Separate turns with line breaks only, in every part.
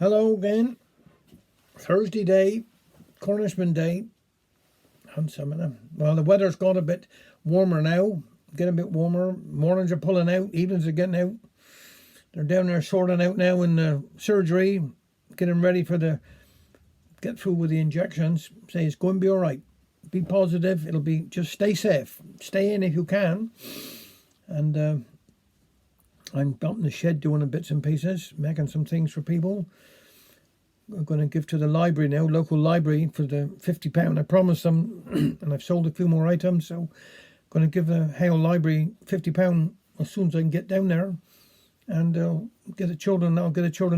Hello again. Thursday day, Cornishman Day. Well, the weather's got a bit warmer now. Getting a bit warmer. Mornings are pulling out. Evenings are getting out. They're down there sorting out now in the surgery, getting ready for get through with the injections. Say it's going to be all right. Be positive. It'll be, just stay safe. Stay in if you can. And I'm up in the shed doing the bits and pieces, making some things for people. I'm going to give to the library now, local library, for the £50. I promised them, and I've sold a few more items, so I'm going to give the Hale Library £50 as soon as I can get down there. And I'll get the children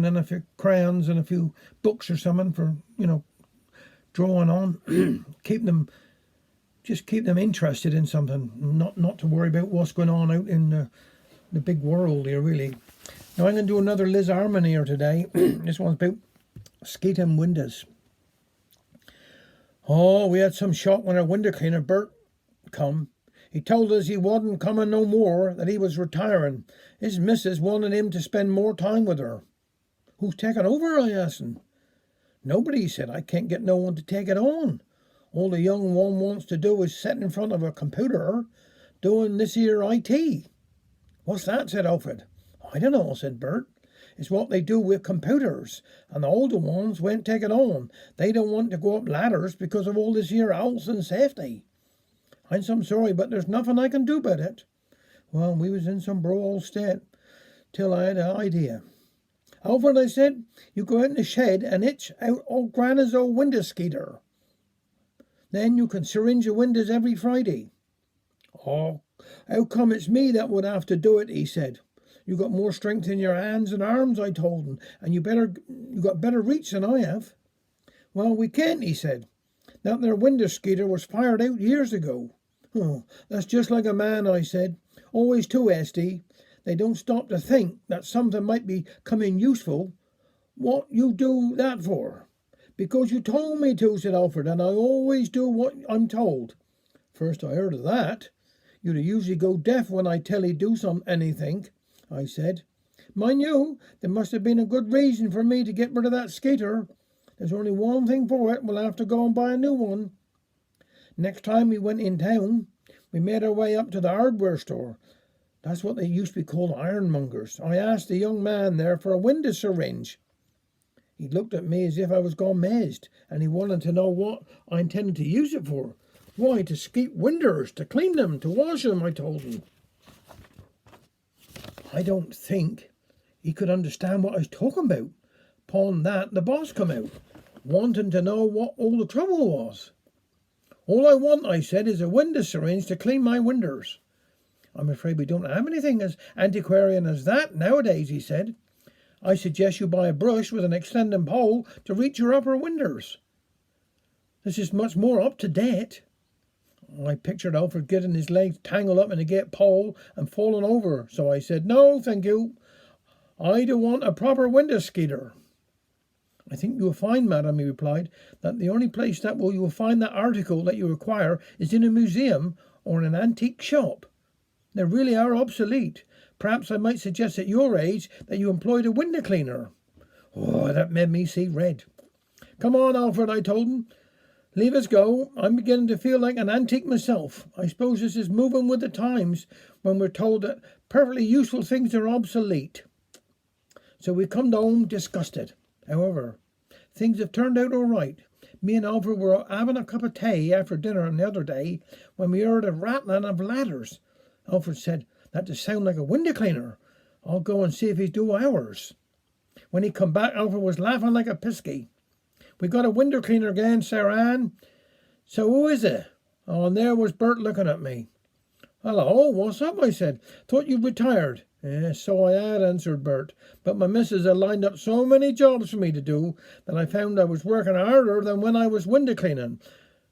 in a few crayons and a few books or something for, drawing on. keep them interested in something, not to worry about what's going on out in the big world here, really. Now I'm going to do another Liz Arman here today. This one's about skating windows. Oh, we had some shock when our window cleaner, Bert, come. He told us he wasn't coming no more, that he was retiring. His missus wanted him to spend more time with her. Who's taking over, I asked him. Nobody, he said. I can't get no one to take it on. All the young one wants to do is sit in front of a computer doing this here IT. What's that, said Alfred. I don't know, said Bert. It's what they do with computers, and the older ones won't take it on. They don't want to go up ladders because of all this here health and safety. I'm some sorry, but there's nothing I can do about it. Well, we was in some brawl state till I had an idea. Alfred, I said, you go out in the shed and itch out old Granny's old window skeeter. Then you can syringe your windows every Friday. Oh, how come it's me that would have to do it, he said. You got more strength in your hands and arms, I told him, and you got better reach than I have. Well, we can't, he said. That there window skeeter was fired out years ago. Oh, that's just like a man, I said. Always too hasty. They don't stop to think that something might be coming useful. What you do that for? Because you told me to, said Alfred, and I always do what I'm told. First I heard of that. You'd usually go deaf when I tell you do anything, I said. Mind you, there must have been a good reason for me to get rid of that skater. There's only one thing for it. We'll have to go and buy a new one. Next time we went in town, we made our way up to the hardware store. That's what they used to be called, ironmongers. I asked the young man there for a window syringe. He looked at me as if I was gone mazed, and he wanted to know what I intended to use it for. Why, to skate windows, to clean them, to wash them, I told him. I don't think he could understand what I was talking about. Upon that, the boss come out, wanting to know what all the trouble was. All I want, I said, is a window syringe to clean my windows. I'm afraid we don't have anything as antiquarian as that nowadays, he said. I suggest you buy a brush with an extending pole to reach your upper windows. This is much more up to date. I pictured Alfred getting his legs tangled up in a gate pole and falling over, so I said, no, thank you. I do want a proper window skeeter. I think you will find, madam, he replied, that the only place that you will find that article that you require is in a museum or in an antique shop. They really are obsolete. Perhaps I might suggest at your age that you employed a window cleaner. Oh, that made me see red. Come on, Alfred, I told him. Leave us go. I'm beginning to feel like an antique myself. I suppose this is moving with the times when we're told that perfectly useful things are obsolete. So we come home disgusted. However, things have turned out all right. Me and Alfred were having a cup of tea after dinner the other day when we heard a rattling of ladders. Alfred said, that does sound like a window cleaner. I'll go and see if he's do ours. When he come back, Alfred was laughing like a pisky. We got a window cleaner again, Sarah Ann. So who is it? Oh, and there was Bert looking at me. Hello, what's up? I said. Thought you'd retired. Yes, so I had, answered Bert. But my missus had lined up so many jobs for me to do that I found I was working harder than when I was window cleaning.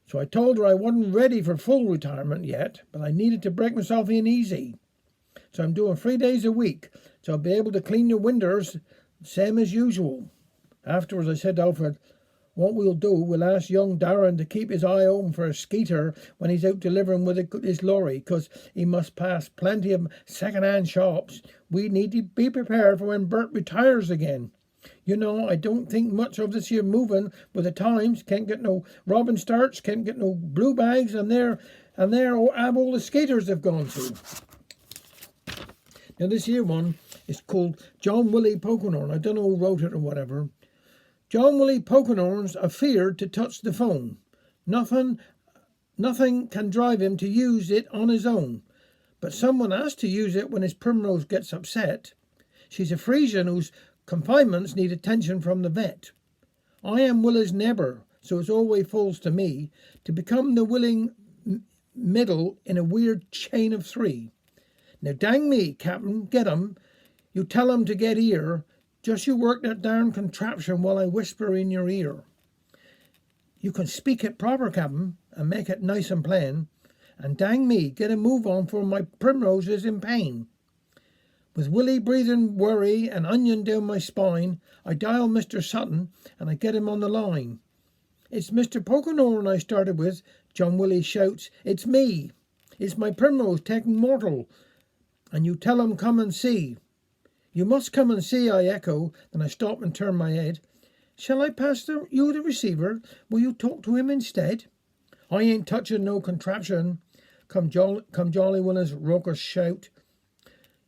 So I told her I wasn't ready for full retirement yet, but I needed to break myself in easy. So I'm doing 3 days a week, so I'll be able to clean your windows same as usual. Afterwards I said to Alfred, what we'll do, we'll ask young Darren to keep his eye open for a skeeter when he's out delivering with his lorry, because he must pass plenty of second-hand shops. We need to be prepared for when Bert retires again. You know, I don't think much of this here moving with the times. Can't get no robin starts, can't get no blue bags, and there have all the skaters have gone to. Now this here one is called John Willie Pokenhorn. I don't know who wrote it or whatever. John Willie Pokenhorn's afeared to touch the phone. Nothing can drive him to use it on his own. But someone has to use it when his Primrose gets upset. She's a Frisian whose confinements need attention from the vet. I am Willie's neighbour, so it always falls to me to become the willing middle in a weird chain of three. Now dang me, Captain, get 'em. You tell 'em to get here. Just you work that darn contraption while I whisper in your ear. You can speak it proper, Captain, and make it nice and plain. And dang me, get a move on, for my Primrose is in pain. With Willie breathing worry and onion down my spine, I dial Mr. Sutton and I get him on the line. It's Mr. Pokenhorn I started with, John Willie shouts. It's me. It's my Primrose taken mortal. And you tell him come and see. You must come and see, I echo. Then I stop and turn my head. Shall I pass you the receiver? Will you talk to him instead? I ain't touching no contraption. Come jolly Willie's raucous shout.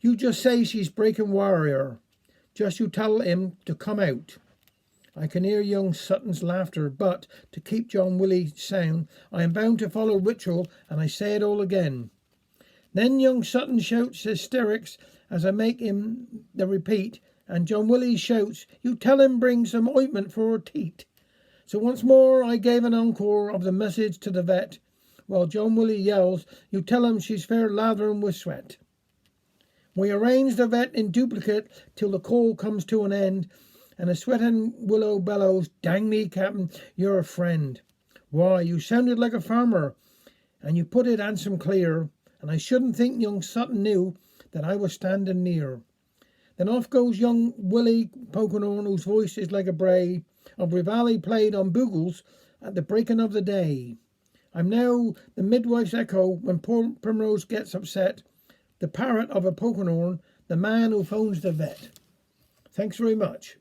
You just say she's breaking warrior. Just you tell him to come out. I can hear young Sutton's laughter, but to keep John Willie sound, I am bound to follow ritual, and I say it all again. Then young Sutton shouts hysterics as I make him the repeat, and John Willie shouts, you tell him bring some ointment for her teat. So once more I gave an encore of the message to the vet, while John Willie yells, you tell him she's fair lathering with sweat. We arrange the vet in duplicate till the call comes to an end, and a sweating Willow bellows, dang me, Captain, you're a friend. Why, you sounded like a farmer, and you put it handsome clear, and I shouldn't think young Sutton knew that I was standing near. Then off goes young Willie Pokenhorn, whose voice is like a bray of reveille played on bugles at the breaking of the day. I'm now the midwife's echo when poor Primrose gets upset, the parrot of a Pokenhorn, the man who phones the vet. Thanks very much.